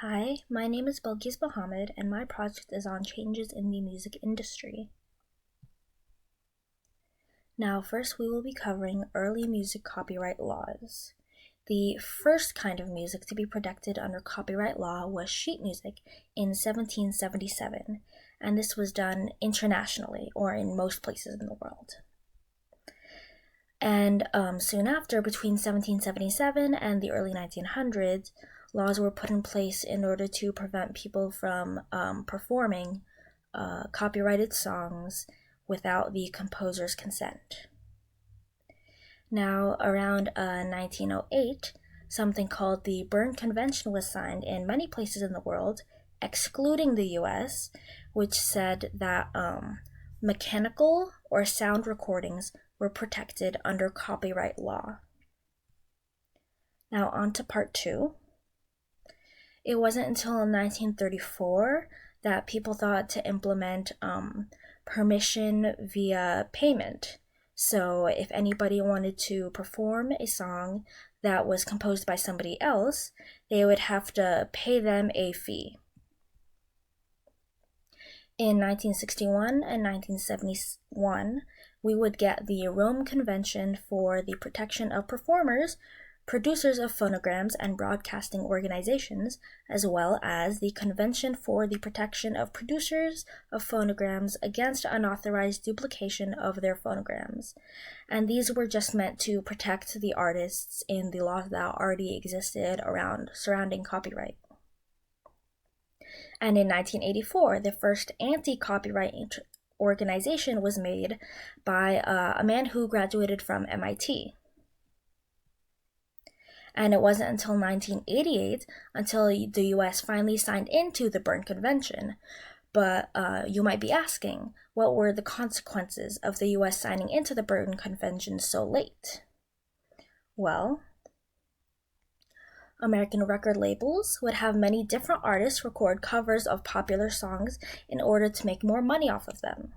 Hi, my name is Bilgis Mohammed, and my project is on changes in the music industry. Now, first we will be covering early music copyright laws. The first kind of music to be protected under copyright law was sheet music in 1777, and this was done internationally, or in most places in the world. And soon after, between 1777 and the early 1900s, laws were put in place in order to prevent people from performing copyrighted songs without the composer's consent. Now, around 1908, something called the Berne Convention was signed in many places in the world, excluding the US, which said that mechanical or sound recordings were protected under copyright law. Now, on to part two. It wasn't until 1934 that people thought to implement permission via payment. So if anybody wanted to perform a song that was composed by somebody else, they would have to pay them a fee. In 1961 and 1971, we would get the Rome Convention for the Protection of Performers, Producers of Phonograms and Broadcasting Organizations, as well as the Convention for the Protection of Producers of Phonograms against unauthorized duplication of their phonograms. And these were just meant to protect the artists in the law that already existed surrounding copyright. And in 1984, the first anti-copyright organization was made by a man who graduated from MIT. And it wasn't until 1988 until the US finally signed into the Berne Convention. But you might be asking, what were the consequences of the US signing into the Berne Convention so late? Well, American record labels would have many different artists record covers of popular songs in order to make more money off of them.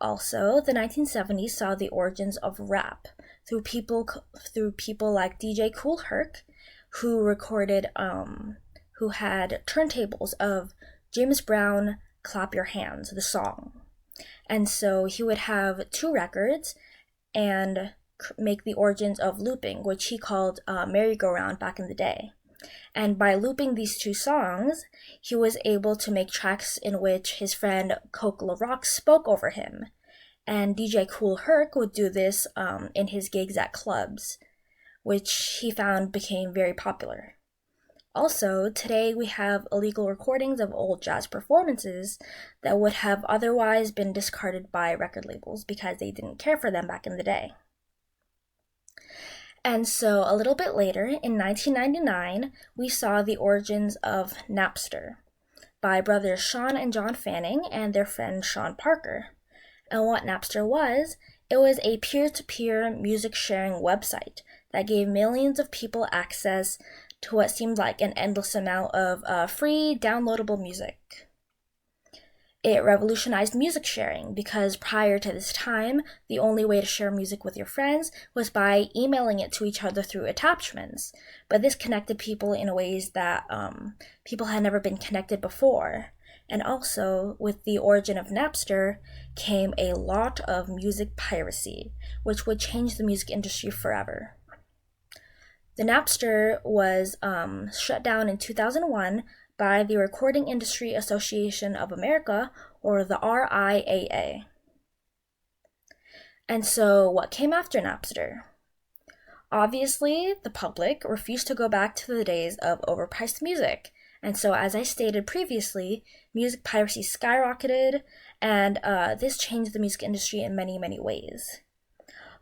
Also, the 1970s saw the origins of rap through people like DJ Kool Herc, who recorded, who had turntables of James Brown, Clap Your Hands, the song. And so he would have two records and make the origins of looping, which he called merry-go-round back in the day. And by looping these two songs, he was able to make tracks in which his friend Coke La Rock spoke over him. And DJ Kool Herc would do this in his gigs at clubs, which he found became very popular. Also, today we have illegal recordings of old jazz performances that would have otherwise been discarded by record labels because they didn't care for them back in the day. And so a little bit later, in 1999, we saw the origins of Napster by brothers Sean and John Fanning and their friend Sean Parker. And what Napster was, it was a peer-to-peer music sharing website that gave millions of people access to what seemed like an endless amount of free downloadable music. It revolutionized music sharing because prior to this time, the only way to share music with your friends was by emailing it to each other through attachments. But this connected people in ways that people had never been connected before. And also, with the origin of Napster, came a lot of music piracy, which would change the music industry forever. The Napster was shut down in 2001 by the Recording Industry Association of America, or the RIAA. And so, what came after Napster? Obviously, the public refused to go back to the days of overpriced music. And so, as I stated previously, music piracy skyrocketed, and this changed the music industry in many, many ways.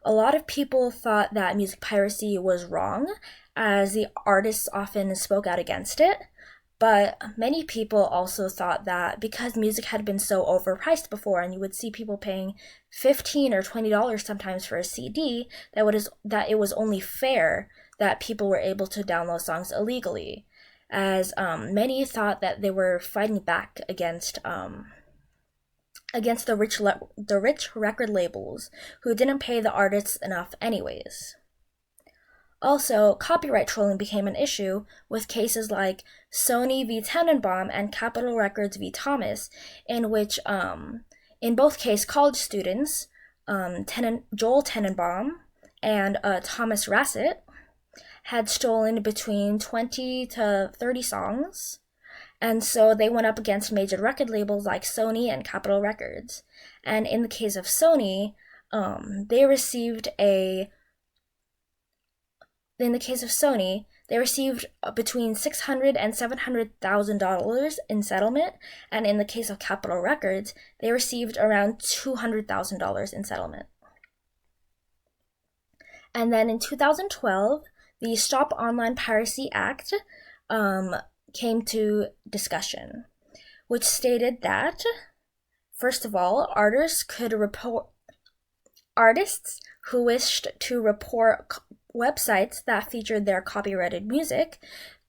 A lot of people thought that music piracy was wrong, as the artists often spoke out against it. But many people also thought that because music had been so overpriced before, and you would see people paying $15 or $20 sometimes for a CD, that it was only fair that people were able to download songs illegally, as many thought that they were fighting back against the rich record labels who didn't pay the artists enough anyways. Also, copyright trolling became an issue with cases like Sony v. Tenenbaum and Capitol Records v. Thomas, in which, in both cases, college students, Joel Tenenbaum and Thomas Rassett, had stolen between 20 to 30 songs, and so they went up against major record labels like Sony and Capitol Records. And in the case of Sony, they received between $600,000 and $700,000 in settlement, and in the case of Capitol Records, they received around $200,000 in settlement. And then in 2012, the Stop Online Piracy Act came to discussion, which stated that, first of all, artists who wished to report websites that featured their copyrighted music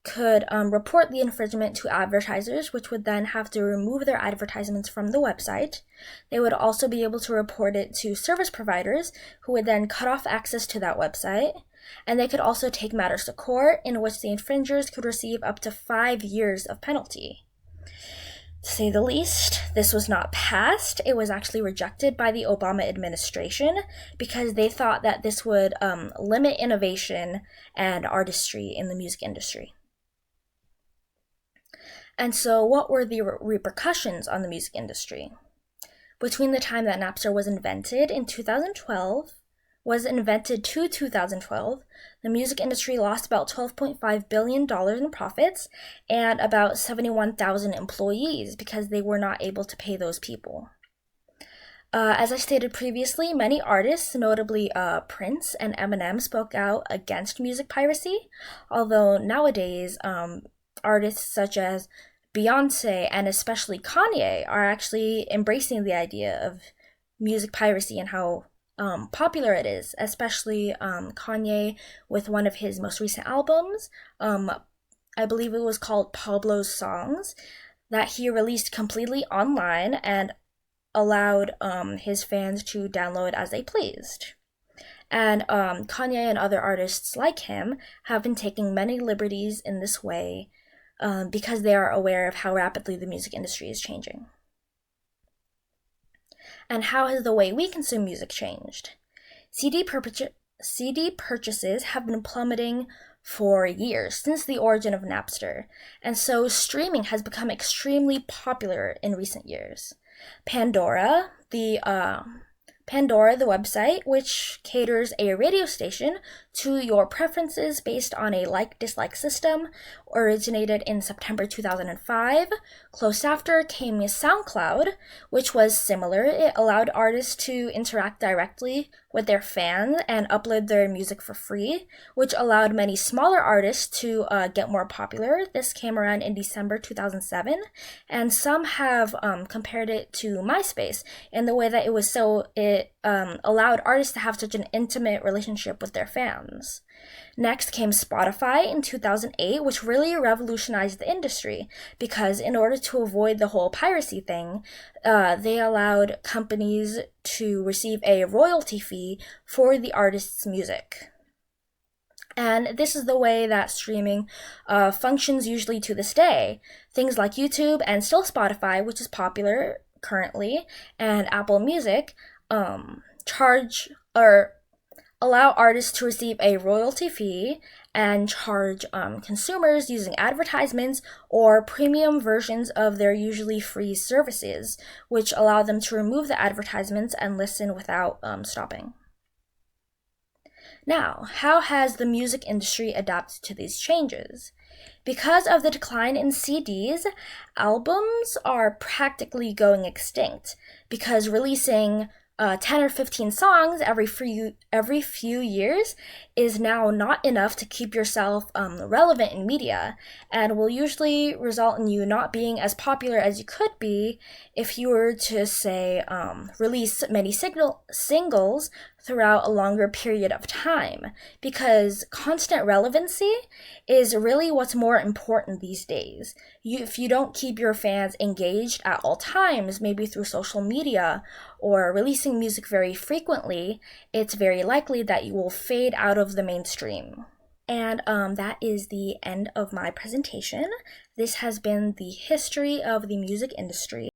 could report the infringement to advertisers, which would then have to remove their advertisements from the website. They would also be able to report it to service providers, who would then cut off access to that website. And they could also take matters to court, in which the infringers could receive up to 5 years of penalty. To say the least, this was not passed. It was actually rejected by the Obama administration because they thought that this would limit innovation and artistry in the music industry. And so what were the repercussions on the music industry? Between the time that Napster was invented to 2012, the music industry lost about $12.5 billion in profits and about 71,000 employees because they were not able to pay those people. As I stated previously, many artists, notably Prince and Eminem, spoke out against music piracy, although nowadays artists such as Beyonce and especially Kanye are actually embracing the idea of music piracy and how popular it is, especially Kanye with one of his most recent albums. I believe it was called Pablo's Songs, that he released completely online and allowed his fans to download as they pleased. And Kanye and other artists like him have been taking many liberties in this way because they are aware of how rapidly the music industry is changing. And how has the way we consume music changed? CD purchases have been plummeting for years, since the origin of Napster, and so streaming has become extremely popular in recent years. Pandora, the website, which caters a radio station to your preferences based on a like-dislike system, originated in September 2005. Close after came SoundCloud, which was similar. It allowed artists to interact directly with their fans and upload their music for free, which allowed many smaller artists to get more popular. This came around in December 2007, and some have compared it to MySpace in the way that it allowed artists to have such an intimate relationship with their fans. Next came Spotify in 2008, which really revolutionized the industry because in order to avoid the whole piracy thing, they allowed companies to receive a royalty fee for the artist's music. And this is the way that streaming functions usually to this day. Things like YouTube and still Spotify, which is popular currently, and Apple Music charge or allow artists to receive a royalty fee and charge consumers using advertisements or premium versions of their usually free services, which allow them to remove the advertisements and listen without stopping. Now, how has the music industry adapted to these changes? Because of the decline in CDs, albums are practically going extinct because releasing 10 or 15 songs every few years is now not enough to keep yourself relevant in media, and will usually result in you not being as popular as you could be if you were to, say, release many singles throughout a longer period of time, because constant relevancy is really what's more important these days. If you don't keep your fans engaged at all times, maybe through social media or releasing music very frequently, it's very likely that you will fade out of the mainstream. And that is the end of my presentation. This has been the history of the music industry.